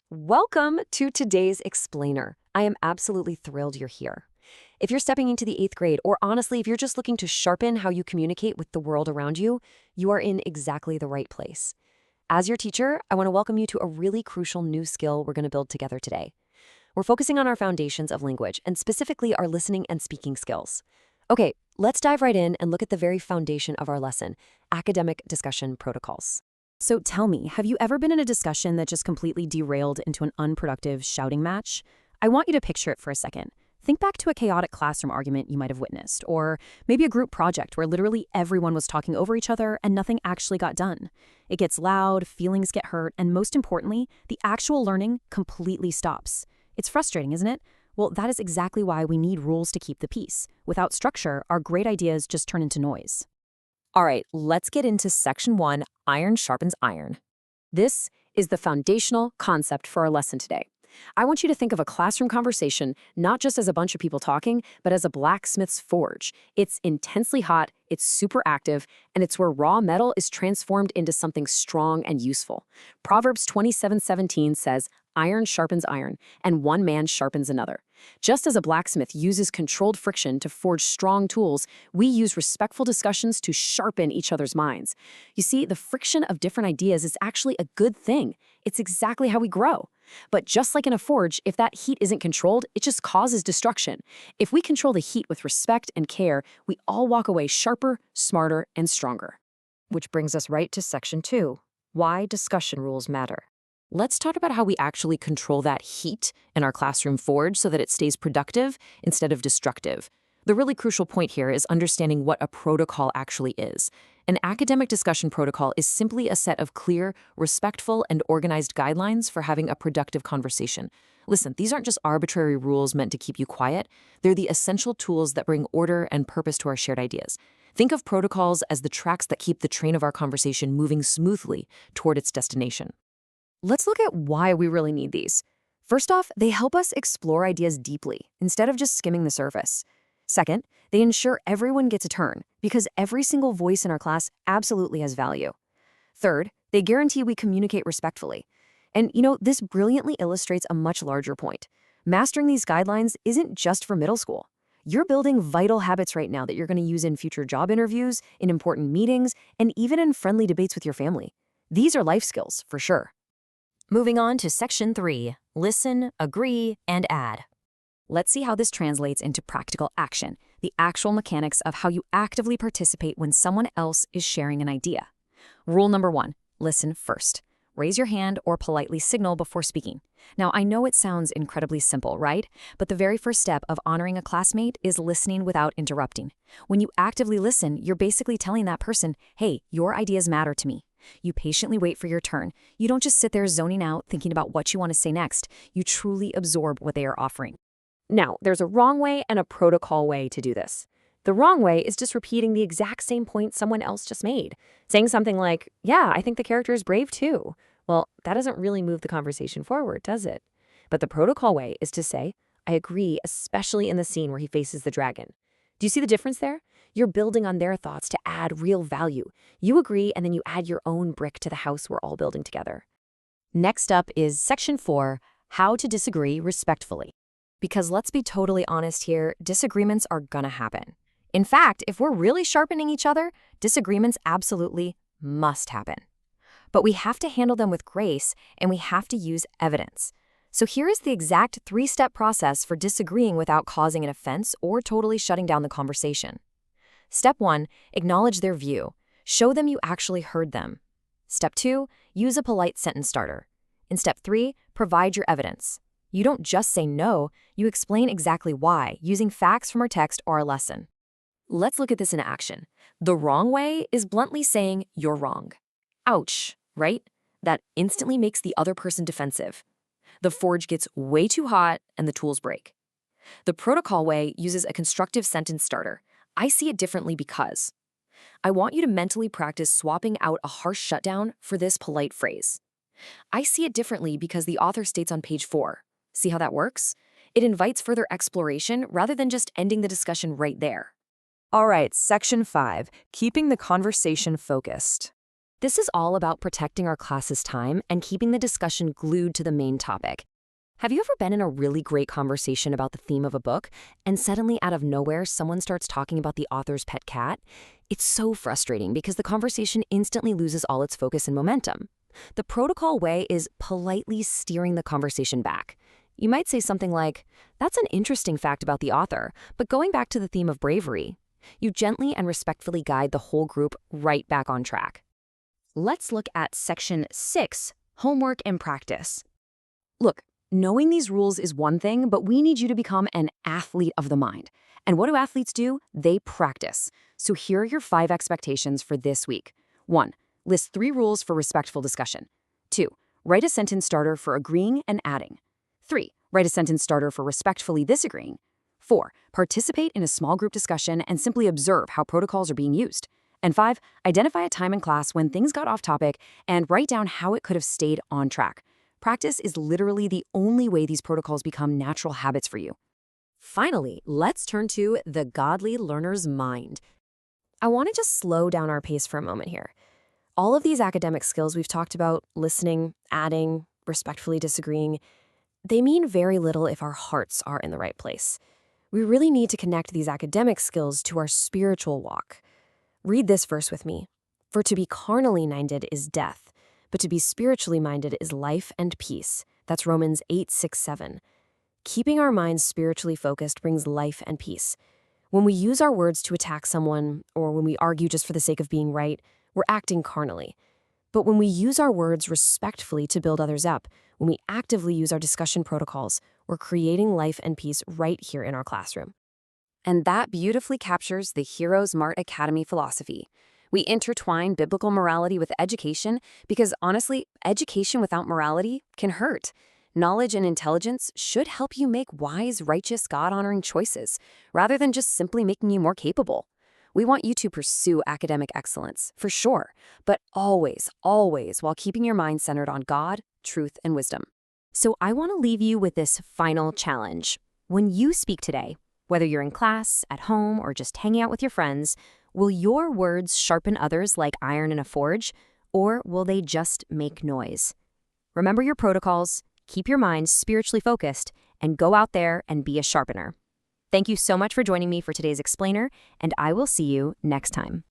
Welcome to today's explainer. I am absolutely thrilled you're here. If you're stepping into the 8th grade, or honestly, if you're just looking to sharpen how you communicate with the world around you, you are in exactly the right place. As your teacher, I want to welcome you to a really crucial new skill we're going to build together today. We're focusing on our foundations of language, and specifically our listening and speaking skills. Okay, let's dive right in and look at the very foundation of our lesson, academic discussion protocols. So tell me, have you ever been in a discussion that just completely derailed into an unproductive shouting match? I want you to picture it for a second. Think back to a chaotic classroom argument you might have witnessed, or maybe a group project where literally everyone was talking over each other and nothing actually got done. It gets loud, feelings get hurt, and most importantly, the actual learning completely stops. It's frustrating, isn't it? Well, that is exactly why we need rules to keep the peace. Without structure, our great ideas just turn into noise. All right, let's get into Section 1, Iron Sharpens Iron. This is the foundational concept for our lesson today. I want you to think of a classroom conversation not just as a bunch of people talking, but as a blacksmith's forge. It's intensely hot, it's super active, and it's where raw metal is transformed into something strong and useful. Proverbs 27:17 says, "Iron sharpens iron, and one man sharpens another." Just as a blacksmith uses controlled friction to forge strong tools, we use respectful discussions to sharpen each other's minds. You see, the friction of different ideas is actually a good thing. It's exactly how we grow. But just like in a forge, if that heat isn't controlled, it just causes destruction. If we control the heat with respect and care, we all walk away sharper, smarter, and stronger. Which brings us right to Section 2, why discussion rules matter. Let's talk about how we actually control that heat in our classroom forge so that it stays productive instead of destructive. The really crucial point here is understanding what a protocol actually is. An academic discussion protocol is simply a set of clear, respectful, and organized guidelines for having a productive conversation. Listen, these aren't just arbitrary rules meant to keep you quiet. They're the essential tools that bring order and purpose to our shared ideas. Think of protocols as the tracks that keep the train of our conversation moving smoothly toward its destination. Let's look at why we really need these. First off, they help us explore ideas deeply instead of just skimming the surface. Second, they ensure everyone gets a turn because every single voice in our class absolutely has value. Third, they guarantee we communicate respectfully. And this brilliantly illustrates a much larger point. Mastering these guidelines isn't just for middle school. You're building vital habits right now that you're going to use in future job interviews, in important meetings, and even in friendly debates with your family. These are life skills, for sure. Moving on to Section 3, listen, agree, and add. Let's see how this translates into practical action, the actual mechanics of how you actively participate when someone else is sharing an idea. Rule number 1, listen first. Raise your hand or politely signal before speaking. Now, I know it sounds incredibly simple, right? But the very first step of honoring a classmate is listening without interrupting. When you actively listen, you're basically telling that person, hey, your ideas matter to me. You patiently wait for your turn. You don't just sit there zoning out, thinking about what you want to say next. You truly absorb what they are offering. Now, there's a wrong way and a protocol way to do this. The wrong way is just repeating the exact same point someone else just made. Saying something like, yeah, I think the character is brave too. Well, that doesn't really move the conversation forward, does it? But the protocol way is to say, I agree, especially in the scene where he faces the dragon. Do you see the difference there? You're building on their thoughts to add real value. You agree, and then you add your own brick to the house we're all building together. Next up is Section 4, how to disagree respectfully. Because let's be totally honest here, disagreements are gonna happen. In fact, if we're really sharpening each other, disagreements absolutely must happen. But we have to handle them with grace, and we have to use evidence. So here is the exact 3-step process for disagreeing without causing an offense or totally shutting down the conversation. Step 1, acknowledge their view. Show them you actually heard them. Step 2, use a polite sentence starter. In Step 3, provide your evidence. You don't just say no, you explain exactly why, using facts from our text or our lesson. Let's look at this in action. The wrong way is bluntly saying you're wrong. Ouch, right? That instantly makes the other person defensive. The forge gets way too hot and the tools break. The protocol way uses a constructive sentence starter. I see it differently because. I want you to mentally practice swapping out a harsh shutdown for this polite phrase. I see it differently because the author states on page 4. See how that works? It invites further exploration rather than just ending the discussion right there. All right, Section 5, keeping the conversation focused. This is all about protecting our class's time and keeping the discussion glued to the main topic. Have you ever been in a really great conversation about the theme of a book, and suddenly out of nowhere someone starts talking about the author's pet cat? It's so frustrating because the conversation instantly loses all its focus and momentum. The protocol way is politely steering the conversation back. You might say something like, "That's an interesting fact about the author, but going back to the theme of bravery." You gently and respectfully guide the whole group right back on track. Let's look at Section 6, Homework and Practice. Look, knowing these rules is one thing, but we need you to become an athlete of the mind. And what do athletes do? They practice. So here are your 5 expectations for this week. 1. List 3 rules for respectful discussion. 2. Write a sentence starter for agreeing and adding. 3. Write a sentence starter for respectfully disagreeing. 4. Participate in a small group discussion and simply observe how protocols are being used. And 5. Identify a time in class when things got off topic and write down how it could have stayed on track. Practice is literally the only way these protocols become natural habits for you. Finally, let's turn to the godly learner's mind. I want to just slow down our pace for a moment here. All of these academic skills we've talked about, listening, adding, respectfully disagreeing, they mean very little if our hearts are in the right place. We really need to connect these academic skills to our spiritual walk. Read this verse with me. "For to be carnally minded is death, but to be spiritually minded is life and peace." That's Romans 8:6-7. Keeping our minds spiritually focused brings life and peace. When we use our words to attack someone, or when we argue just for the sake of being right, we're acting carnally. But when we use our words respectfully to build others up, when we actively use our discussion protocols, we're creating life and peace right here in our classroom. And that beautifully captures the HeroesMart Academy philosophy. We intertwine biblical morality with education because, honestly, education without morality can hurt. Knowledge and intelligence should help you make wise, righteous, God-honoring choices, rather than just simply making you more capable. We want you to pursue academic excellence, for sure, but always, always while keeping your mind centered on God, truth, and wisdom. So I want to leave you with this final challenge. When you speak today, whether you're in class, at home, or just hanging out with your friends, will your words sharpen others like iron in a forge, or will they just make noise? Remember your protocols, keep your mind spiritually focused, and go out there and be a sharpener. Thank you so much for joining me for today's explainer, and I will see you next time.